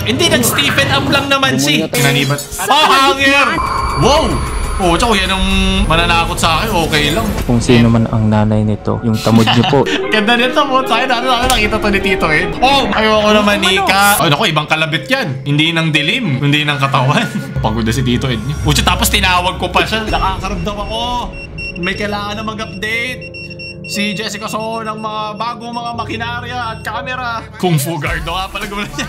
Hindi, nag-Stephen up lang naman si. Kinanibat. Oh, hanger! Wow! Oo, tsaka yan ang mananakot sa akin, okay lang. Kung sino man ang nanay nito, yung tamod niyo po. Ganda nito po, sa akin nakita to ni Tito Ed. Oh, ayoko naman Nika. Oh, naku, ibang kalabit yan. Hindi ng dilim, hindi ng katawan. Pagod na si Tito Ed niya. Ucho, tapos tinawag ko pa siya. Nakakaramdam ako. May kailangan na mag-update. Si Jessica So ng mga bagong mga makinarya at camera. Kung Fu Guard nga pala gawin niya.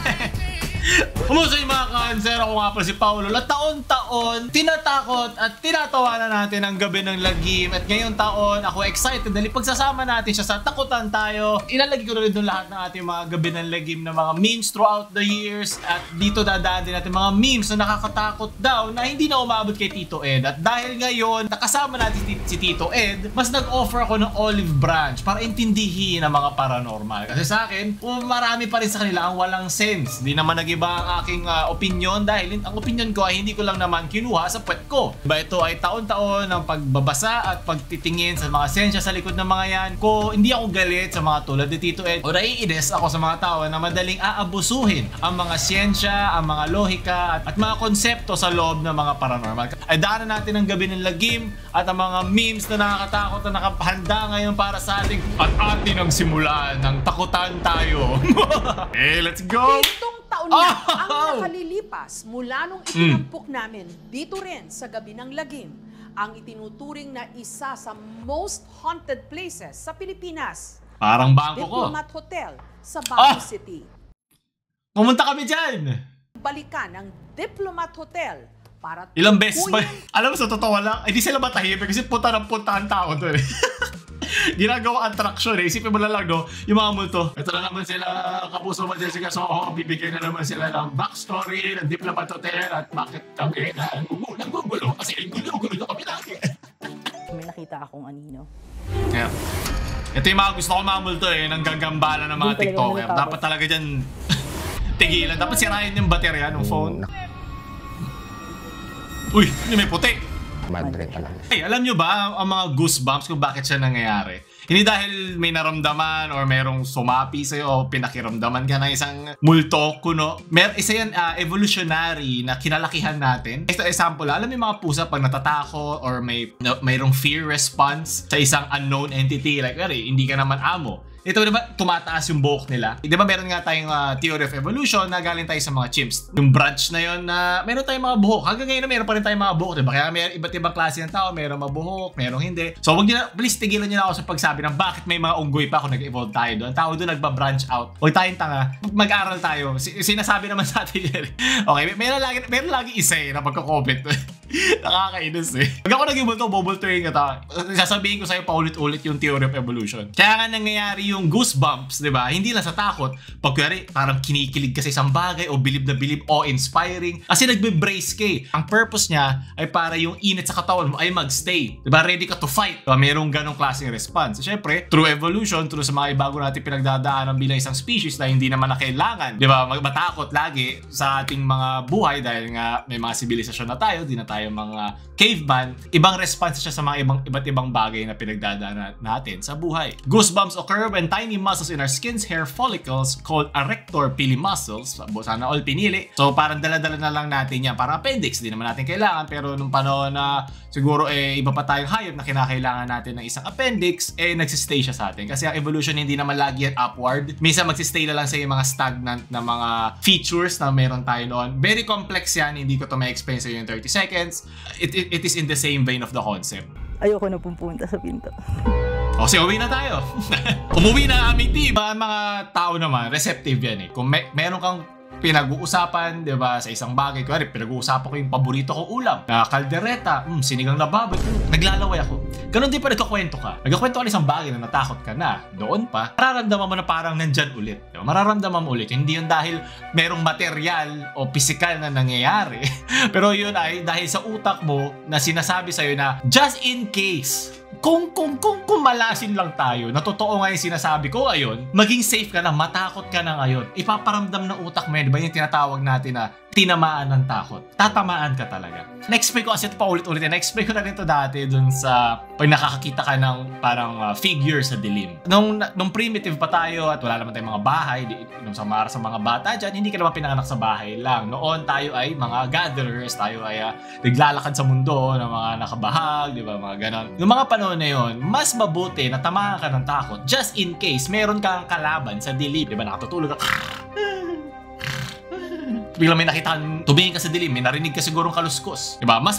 Kumusta yung mga kanser? Ako nga pala si Paolo. At taon-taon, tinatakot at tinatawanan natin ang gabi ng lagim. At ngayong taon, ako excited dahil pagsasama natin siya sa Takutan Tayo. Ilalagay ko na rin doon lahat ng ating mga gabi ng lagim na mga memes throughout the years. At dito dadaan din natin mga memes na nakakatakot daw na hindi na umabot kay Tito Ed. At dahil ngayon, nakasama natin si Tito Ed, mas nag-offer ako ng olive branch para intindihin ang mga paranormal. Kasi sa akin, marami pa rin sa kanila ang walang sense. Di naman nag-iba ang aking opinion dahil ang opinion ko ay hindi ko lang naman kinuha sa puwet ko. Diba, ito ay taon-taon ng pagbabasa at pagtitingin sa mga sensya sa likod ng mga yan. Hindi ako galit sa mga tulad ni Tito Ed o naiinis ako sa mga tao na madaling aabusuhin ang mga siyensya, ang mga lohika at mga konsepto sa loob ng mga paranormal. Ay daanan natin ang gabi ng lagim at ang mga memes na nakakatakot na nakahanda ngayon para sa ating at atin ang simulan ng Takutan Tayo. Hey, let's go! Taon na ang nakalilipas mula nung itinampok namin dito rin sa gabi ng lagim ang itinuturing na isa sa most haunted places sa Pilipinas. Parang bangko ko. Diplomat Hotel sa Baguio City. Pumunta kami dyan! Balikan ang Diplomat Hotel para ilang beses ba? Alam mo, sa totoo lang, hindi sila matahimik kasi punta ng punta ang tao doon. Ginagawa attraction eh. Isipin mo na lang, no? Yung mga multo. Ito na naman sila, kapuso mo Jessica So, bibigyan na naman sila ng backstory ng Diplomat Hotel at bakit kami naggugulo kasi gulo-gulo na kami lagi. May nakita akong anino. Yeah. Ito yung mga gusto ko mga multo eh, nang gagambala ng mga TikToker. Dapat talaga dyan tigilan. Dapat sirahin yung baterya ng phone. Uy, may puti. Madre talaga. Hey, alam nyo ba ang mga goosebumps kung bakit siya nangyayari? Hindi dahil may naramdaman or merong sumapi sa'yo o pinakiramdaman ka ng isang multo, kuno. Isa yan evolutionary na kinalakihan natin. Ito example, alam mo yung mga pusa pag natatakot or mayroong fear response sa isang unknown entity. Like, hindi ka naman amo. Ito diba, tumataas yung buhok nila. Diba meron nga tayong theory of evolution na galing tayo sa mga chimps. Yung branch na yun na meron tayong mga buhok. Hanggang ngayon na meron pa rin tayong mga buhok. Diba? Kaya may iba't ibang klase ng tao. Meron mabuhok, meron hindi. So wag nyo na, please tigilan nyo na ako sa pagsabi ng bakit may mga unggoy pa kung nag-evolve tayo doon. Tao doon nagba-branch out. Huwag tayong tanga. Mag-aral tayo. Sinasabi naman sa atin yun. Okay, meron lagi isa na pagka-comment. Nakakainis eh. Pag ako naging multo, bubultuin ka ta. Sasabihin ko sa'yo paulit-ulit yung theory of evolution. Kaya nga nangyayari yung goosebumps, di ba? Hindi lang sa takot. Pag kuwari, parang kinikilig ka sa isang bagay o bilib na bilib o inspiring. Kasi nagbe-brace ka eh. Ang purpose niya ay para yung init sa katawan mo ay magstay. Di ba? Ready ka to fight. Diba? Merong ganong klaseng response. Siyempre, through evolution, through sa mga bago natin pinagdadaanan bilang isang species na hindi naman na kailangan, di ba? Matakot lagi sa ating mga buhay dahil nga may mga sibilisasyon na tayo, di na tayo mga caveman, ibang response siya sa mga iba't ibang bagay na pinagdadaanan natin sa buhay. Goosebumps occur when tiny muscles in our skin's hair follicles called arrector pili muscles. Sana all pinili. So parang dala-dala na lang natin yan. Parang appendix, di naman natin kailangan. Pero nung panahon na siguro iba pa tayong hayop na kinakailangan natin ng isang appendix, nagsistay siya sa atin. Kasi ang evolution hindi naman lagi yan upward. Minsan magsistay na lang sa yung mga stagnant na mga features na meron tayo noon. Very complex yan. Hindi ko to ma-explain sa iyo in 30 seconds. It is in the same vein of the concept. Ayoko na pumunta sa pinto. O sige, uwi na tayo. Umuwi na aming team. Mga tao naman, receptive yan eh. Kung meron kang pinag-uusapan, di ba, sa isang bagay. Kaya pinag-uusapan ko yung paborito kong ulam. Kaldereta, sinigang na baboy. Naglalaway ako. Ganon din pa nagkakwento ka. Nagkakwento ka ng isang bagay na natakot ka na. Doon pa, mararamdaman mo na parang nandyan ulit. Diba? Mararamdaman mo ulit. Hindi yun dahil merong material o physical na nangyayari. Pero yun ay dahil sa utak mo na sinasabi sa'yo na just in case, kung malasin lang tayo, na totoo nga yung sinasabi ko ngayon, maging safe ka na, matakot ka na ngayon, ipaparamdam ng utak mo, di ba yung tinatawag natin na tinamaan ng takot, tatamaan ka talaga. Na-explain ko kasi ito pa ulit-ulit. Na-explain ko na rin ito dati dun sa pag nakakakita ka ng parang figure sa dilim. Nung primitive pa tayo at wala naman tayong mga bahay, nung sa mga bata dyan, hindi ka naman pinanganak sa bahay lang. Noon tayo ay mga gatherers, tayo ay naglalakad sa mundo ng mga nakabahag, di ba, mga ganon. Yung mga panahon na yun, mas mabuti na tamaan ka ng takot just in case meron kang kalaban sa dilim, di ba, nakatutulog ka, biglang may nakita, tumingin ka sa dilim, may narinig ka sigurong kaluskos. Diba? Mas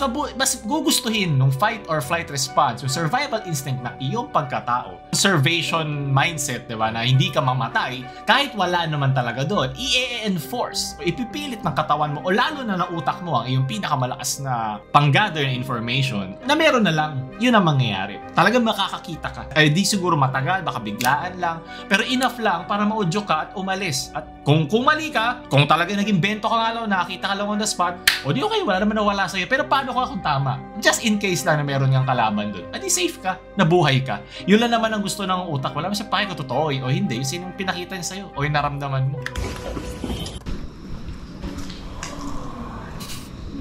gugustuhin nung fight or flight response, yung survival instinct na iyong pagkatao. Conservation mindset, diba, na hindi ka mamatay, kahit wala naman talaga doon, i-enforce, o ipipilit ng katawan mo, o lalo na ng utak mo, ang iyong pinakamalakas na pang-gather na information, na meron na lang, yun ang mangyayari. Talagang makakakita ka. Di siguro matagal, baka biglaan lang, pero enough lang para maudyo ka at umalis. At kung mali ka, kung talaga naging bento ka nga lang, nakakita ka lang on the spot, o di okay, wala naman nawala sa'yo. Pero paano ka kung tama? Just in case lang na meron niyang kalaban doon. Adi safe ka, nabuhay ka. Yun lang naman ang gusto ng utak. Wala naman siya pake kung totoo o hindi. Yung sinong pinakita niya sa'yo o yung naramdaman mo.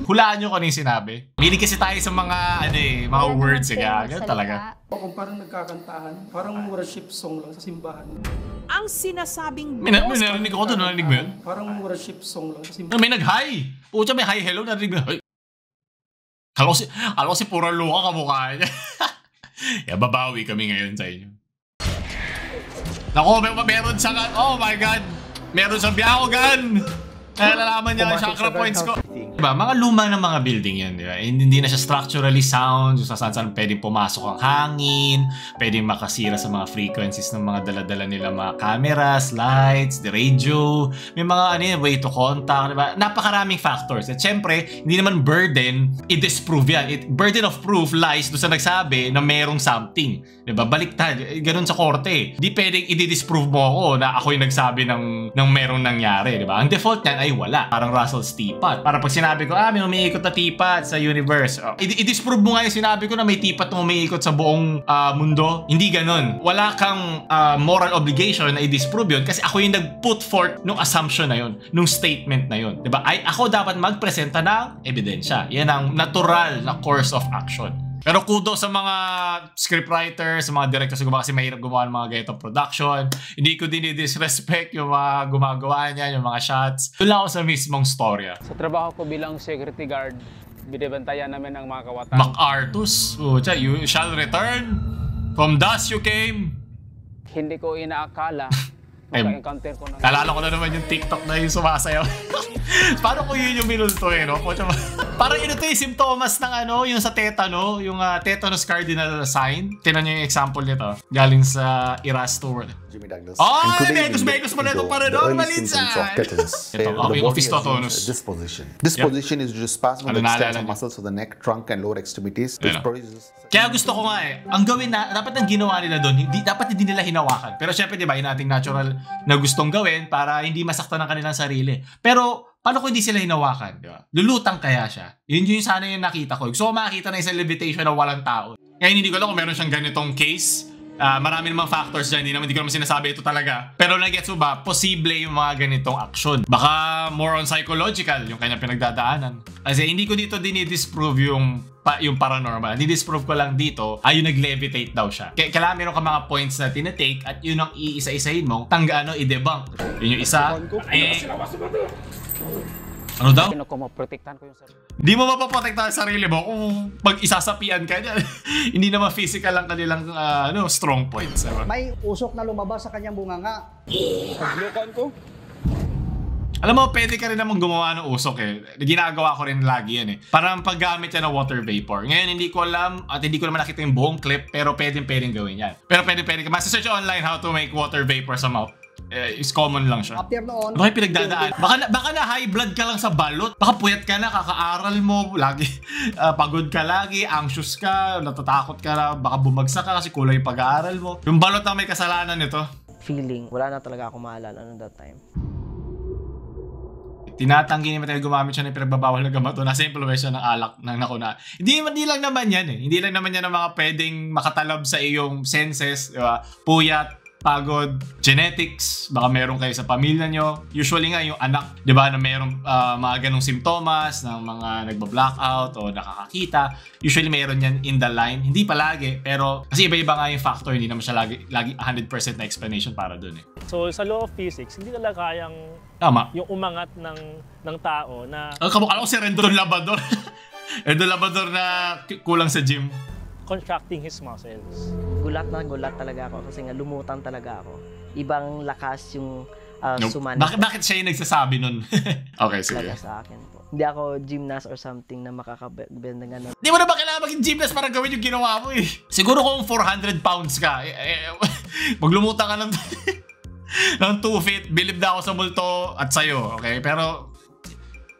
Hulaan nyo kung ano yung sinabi. Milig kasi tayo sa mga, mga words. Ganun talaga. Kung parang nagkakantahan, parang worship song lang sa simbahan. Ang sinasabing May narinig ako doon, narinig mo yun? Parang worship song lang sa simbahan. May nag-hi! Pucha, may hi, hello, narinig mo. Alam ko si puro luka kamukha niya. Babawi kami ngayon sa inyo. Naku, meron siyang, oh my god! Meron siyang biyakogan! Nalalaman niya ang chakra points ko. Diba? Mga luma ng mga building yan, diba? Hindi na siya structurally sound, yung saan pwedeng pumasok ang hangin, pwedeng makasira sa mga frequencies ng mga dala-dala nila, mga cameras, lights, the radio, may mga way to contact, diba? Napakaraming factors. At syempre, hindi naman burden i-disprove yan. Burden of proof lies doon sa nagsabi na merong something. Diba? Baliktad. Ganun sa korte. Di pwedeng i-disprove mo ako na ako yung nagsabi ng merong nangyari, diba? Ang default niyan ay wala. Parang Russell's teapot. Para pag sinabi ko, may umiikot na teapot sa universe. I-disprove mo nga yung sinabi ko na may teapot na umiikot sa buong mundo. Hindi ganun. Wala kang moral obligation na i-disprove yun kasi ako yung nag-put forth nung assumption na yun, nung statement na yun. Diba? Ako dapat magpresenta ng ebidensya. Yan ang natural na course of action. Pero kudo sa mga scriptwriters, sa mga directors na gumawa kasi mahirap gumawa ng mga ganitong production. Hindi ko din i-disrespect yung mga gumagawa niya, yung mga shots. Doon lang ako sa mismong storya. Sa trabaho ko bilang security guard, binibantayan namin ang mga kawatan. MacArthus, you shall return. From dust you came. Hindi ko inaakala. Maka-encounter ko na. Nalala ko na naman yung TikTok na yung sumasayaw. Paano ko yun yung minulto no? Parang ito yung simptomas ng yung sa tetano, yung tetanus cardinal sign. Tinan nyo yung example nito. Galing sa Erasto World. Jimmy Douglas. Oh, Megos mo na ito para doon, Malinsa! Yung office totonus. This position is responsible for the extensor muscles of the neck, trunk, and lower extremities. Kaya gusto ko nga ang gawin na, dapat ang ginawa nila doon, dapat hindi nila hinawakan. Pero syempre, di ba, yung ating natural na gustong gawin para hindi masaktan ng kanilang sarili. Pero, paano kung hindi sila hinawakan? Di ba? Lulutang kaya siya. Yun yung sana yung nakita ko. Gusto ko makakita na isang levitation na walang tao. Ngayon, hindi ko alam kung meron siyang ganitong case. Marami namang factors dyan, hindi ko naman sinasabi ito talaga. Pero nag-gets mo ba, posible yung mga ganitong action. Baka more on psychological yung kanyang pinagdadaanan. Kasi hindi ko dito dinidisprove yung paranormal. Dinidisprove ko lang dito, yung nag-levitate daw siya. Kailangan meron ka mga points na tinatake at yun ang iisa-isahin mo, i-debunk. Yun yung isa. Ano daw? Protektahan ko yung sarili. Di mo mapaprotektahan ang sarili mo kung pag isasapian ka niya. Hindi naman physical ang kanilang strong points. May usok na lumabas sa kanyang bunganga. Paglukan ko. Alam mo, pwede ka rin namang gumawa ng usok eh. Ginagawa ko rin lagi yan eh. Parang paggamit yan ng water vapor. Ngayon, hindi ko alam at hindi ko naman nakita yung buong clip, pero pwedeng gawin yan. Pero pwede ka. Masa-search online how to make water vapor sa mouth. Is common lang siya. After noon, ano kayo pinagdadaan? Baka na high blood ka lang sa balot. Baka puyat ka na, kakaaral mo, lagi pagod ka lagi, anxious ka, natatakot ka na, baka bumagsak ka kasi kulang yung pag-aaral mo. Yung balot na may kasalanan nito. Feeling, wala na talaga ako maalala noong that time. Tinatanggi naman tayo gumamit siya ng pinagbabawal na gamot o nasa impluwensya ng alak ng nakuna. Hindi lang naman yan eh. Hindi lang naman yan ang mga pwedeng makatalab sa iyong senses, diba? Puyat, pagod, genetics, baka meron kayo sa pamilya nyo. Usually nga yung anak, di ba, na meron mga ganong simptomas ng mga nagba-blackout o nakakakita. Usually meron yan in the line. Hindi palagi, pero kasi iba-iba nga yung factor. Hindi naman siya lagi 100% na explanation para dun eh. So sa law of physics, hindi talaga kayang yung umangat ng tao na... Kamukha ko si Rendon Labrador. Rendon Labrador na kulang sa gym. Contracting his muscles. Gulat na gulat talaga ako kasi nga lumutan talaga ako. Ibang lakas yung sumani. Bakit siya yung nagsasabi nun? Okay, sige. Talaga sa akin po. Hindi ako gymnast or something na makakabenda nga nun. Di mo na ba kailangan maging gymnast para gawin yung ginawa mo eh? Siguro kung 400 pounds ka, maglumutan ka ng 2 feet, bilib na ako sa multo at sa'yo, okay? Pero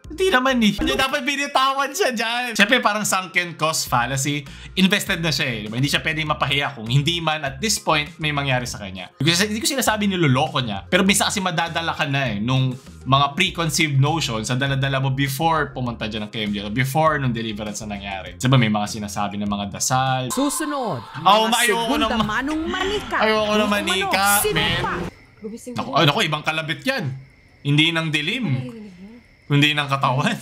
hindi naman eh. Hindi dapat binitawan siya dyan. Siyempre parang sunken cost fallacy. Invested na siya eh. Diba? Hindi siya pwedeng mapahiya kung hindi man at this point may mangyari sa kanya. Hindi ko sinasabi niloloko niya. Pero minsan kasi madadala ka na eh nung mga preconceived notions sa dala-dala mo before pumunta dyan ng KMJ. Before nung deliverance na nangyari. Diba may mga sinasabi ng mga dasal. Susunod, ayoko segunda manong manika. Ayoko ng manika, man. Naku, ibang kalabit yan. Hindi ng dilim. Kundi ng katawan.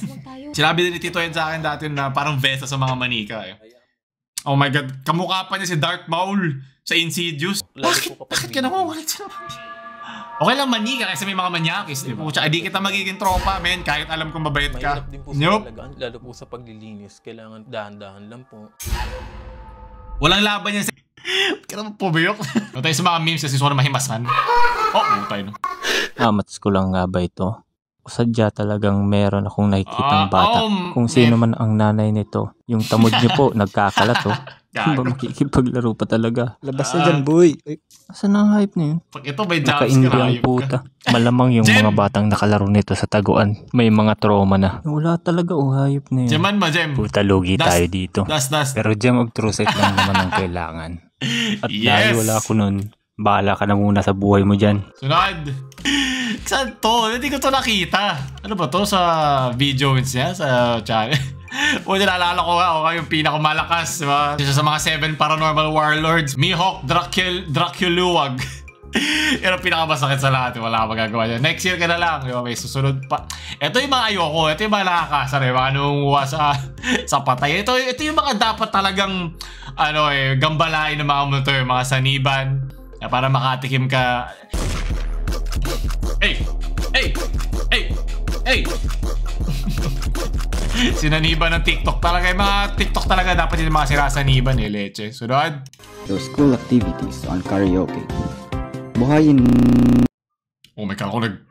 Sinabi din ni Tito Ed sa akin dati na parang Vesa sa mga manika eh. Oh my God, kamukha pa niya si Darth Maul sa Insidious. Bakit ka nakukulit sa okay lang manika kasi may mga manyakis, di ba? Tsaka di kita magiging tropa, men, kahit alam kong mabait ka. Mahirap din po sa talagaan, lalo po sa paglilinis. Kailangan dahan-dahan lang po. Walang laban yan sa... Kaya naman pubiyok. Tayo sa mga memes kasi suwan na mahimasman. Tayo no. Amats ko lang nga ba ito? Sadya talagang meron akong nakikitang bata. Kung sino man ang nanay nito, yung tamod niyo po, nagkakalat oh. Ba makikipaglaro pa talaga? Labas na dyan, boy. Asan ang hype na yun? Pag ito may jumps Naka-indie ang puta. Malamang yung mga batang nakalaro nito sa taguan. May mga trauma na. Wala talaga hayop na yun. Jeman ma, Jem. Puta, lugi tayo dito. Das. Pero Jem, mag-true set lang naman ang kailangan. At dahil wala ko nun, bahala ka na muna sa buhay mo dyan. Sunod! Saan to? Hindi ko to nakita. Ano ba to sa video wins niya? Sa channel? O, nalala ko nga, yung pinakamalakas, diba? Isa sa mga 7 paranormal warlords. Mihawk Draculuwag. Yan ang pinakamasakit sa lahat. Wala ka magagawa dyan. Next year ka na lang. Diba? May susunod pa. Ito yung mga ayoko. Ito yung mga nakakasar. Mga nangunguha sa patay. Ito yung mga dapat talagang gambalain ng mga multo. Yung mga saniban. Para makatikim ka. Hey! Sinaniban ng TikTok talaga. Yung mga TikTok talaga dapat yung mga sirasaniban eh, leche. Sunod. Your school activities on karaoke. Buhayin. Oh my God, ako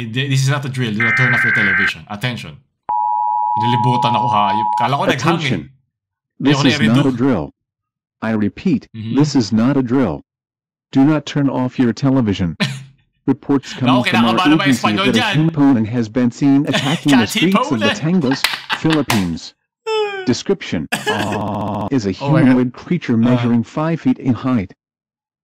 This is not a drill. Do not turn off your television. Attention. Nilibutan ako hayop. Kala ko naghangin. This is not a drill. I repeat, this is not a drill. Do not turn off your television. Reports coming from our agency that a component has been seen attacking the streets of Batangas, Philippines. Description: is a humanoid creature measuring 5 feet in height.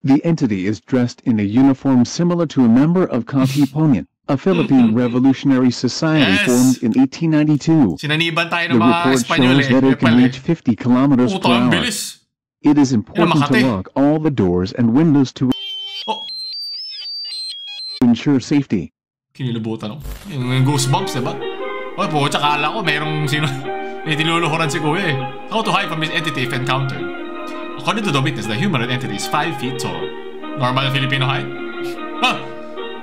The entity is dressed in a uniform similar to a member of Katipunan, a Philippine revolutionary society formed in 1892. Sinaniban tayo ng The mga report Espanyol shows that it can reach 50 kilometers per hour. It is important to lock all the doors and windows to ensure safety. Kinilabutan ako. Yung goosebumps, diba? Oy po, tsaka kala ko merong sino... May tinuluhuran si Kuya eh. How to hide from this entity if encountered? According to the witness, the humanoid entity is 5 feet tall. Normal na Filipino height?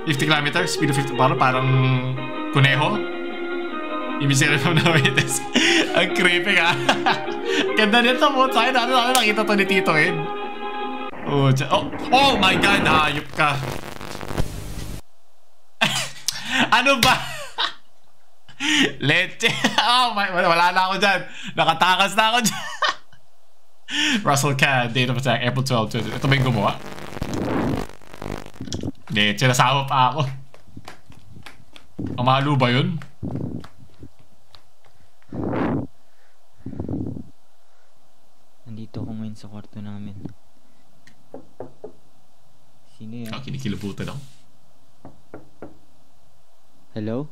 50 kilometers, speed of 50, parang kuneho? Ibig sabihin na witness. Ang creepy ka. Ganda nito po. Sa'yo na nakita to ni Tito Ed. Oh my God, hayop ka. Ano ba? Leche. Wala na ako dyan. Nakatakas na ako dyan. Russell Cad, date of attack, April 12. Ito ba yung gumawa? Leche, nasama pa ako. Pamalo ba yun? Nandito ako ngayon sa kwarto namin. Sino yan? Kinikilabutan ako. Hello?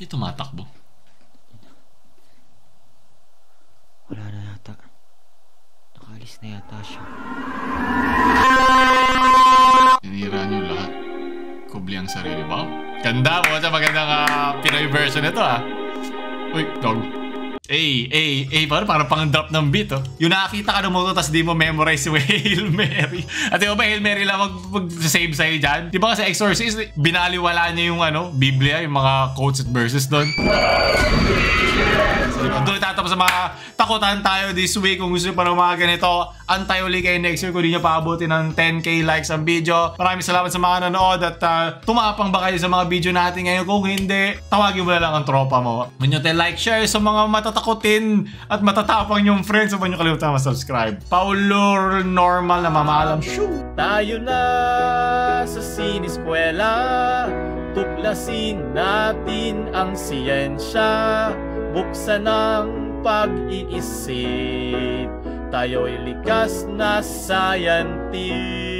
Hindi tumatakbo. Wala na yata. Nakalis na yata siya. Tinira niyo lahat. Kubli ang sarili. Wow. Ganda mo. Sa magandang Pinoy version ito Uy, dog. Parang pang-drop ng beat Yung nakakita ka ng moto tapos di mo memorize yung Hail Mary. At di ba Hail Mary lang mag-save sa'yo dyan? Di ba kasi Exorcist, binaliwala niya yung Biblia, yung mga quotes at verses doon. Doon tatapos sa mga takutan tayo this week. Kung gusto nyo pa ng mga ganito, antay uli kayo next year kung di nyo paabutin ng 10k likes ang video. Maraming salamat sa mga nanood at tumapang ba kayo sa mga video natin ngayon? Kung hindi, tawagin mo na lang ang tropa mo. Huwag nyo tayo like, share sa mga matatakutin at matatapang yung friends. Huwag nyo kalimutan mag-subscribe. Paulo Normal na mamaalam. Tayo na sa siniskwela, tuklasin natin ang siyensya. Buksan ang pag-iisip, tayo'y likas na scientist.